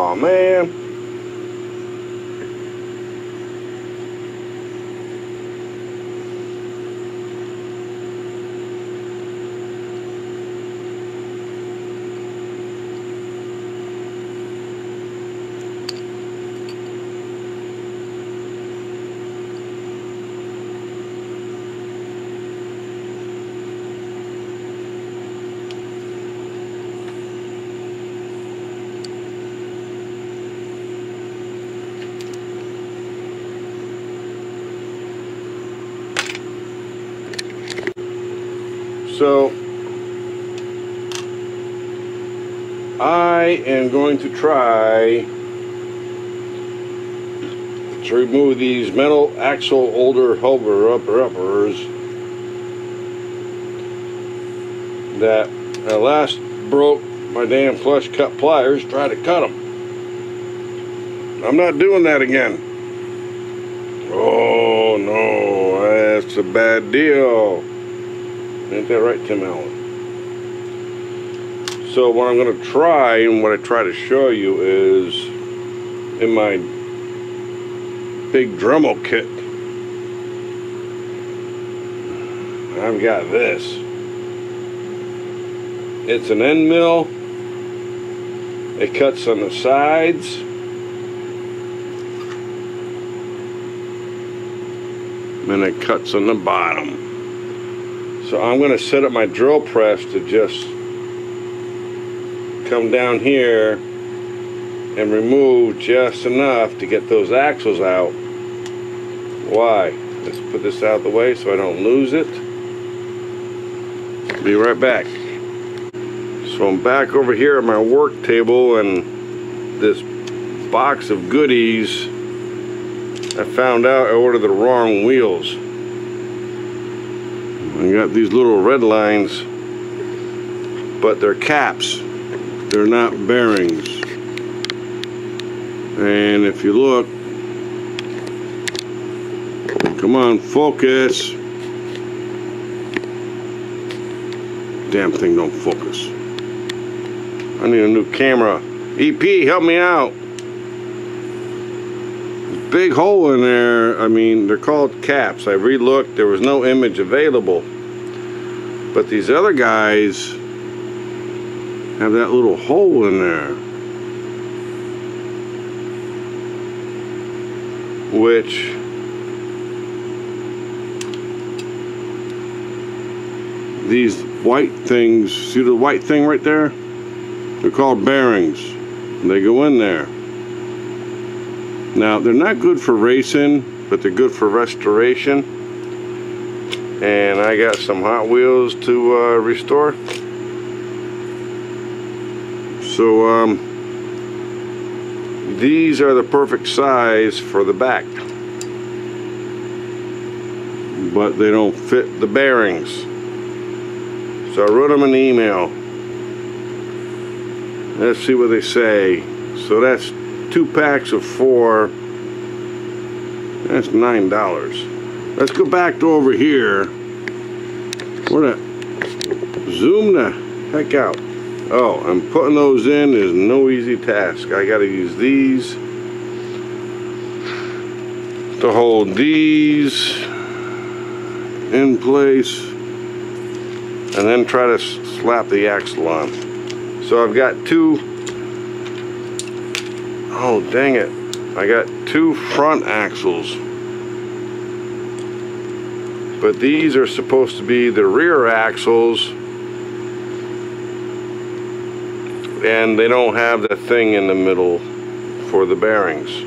Oh man. So I am going to try to remove these metal axle holder uppers that I last broke my damn flush cut pliers trying to cut them. I'm not doing that again. Oh no, that's a bad deal. Ain't that right, Tim Allen? So what I'm going to try, and what I try to show you is in my big Dremel kit, I've got this. It's an end mill. It cuts on the sides. And it cuts on the bottom. So I'm going to set up my drill press to just come down here and remove just enough to get those axles out. Why? Let's put this out of the way so I don't lose it. Be right back. So I'm back over here at my work table, and this box of goodies, I found out I ordered the wrong wheels. I got these little red lines, but they're caps. They're not bearings. And if you look, come on, focus. Damn thing don't focus. I need a new camera. EP, help me out. Big hole in there. I mean, they're called caps. I re-looked, there was no image available. But these other guys have that little hole in there, which these white things, see the white thing right there? They're called bearings. They go in there. Now, they're not good for racing, but they're good for restoration. And I got some Hot Wheels to restore. So, these are the perfect size for the back. But they don't fit the bearings. So I wrote them an email. Let's see what they say. So that's 2 packs of 4. That's $9. Let's go back to over here. Where the zoom the heck out. Oh, and putting those in is no easy task. I gotta use these to hold these in place and then try to slap the axle on. So I've got 2, oh dang it, I got 2 front axles, but these are supposed to be the rear axles, and they don't have that thing in the middle for the bearings.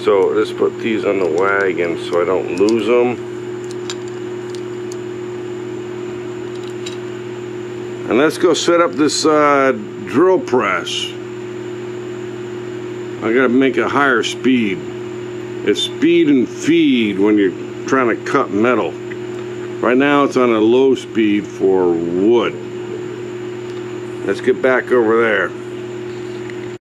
So let's put these on the wagon so I don't lose them. And let's go set up this drill press. I gotta make a higher speed. It's speed and feed when you're trying to cut metal. Right now it's on a low speed for wood. Let's get back over there.